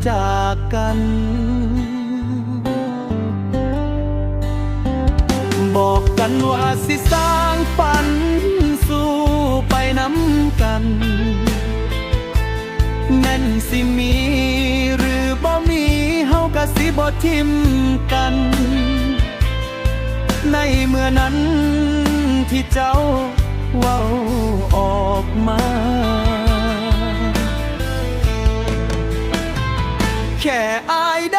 จากกันบอกกันว่าสิสร้างฝันสู้ไปนำกันแม่นสิมีหรือบ่มีเฮาก็สิบ่ทิมกันในเมื่อนั้นที่เจ้าเว้าออกมาแค่อายได้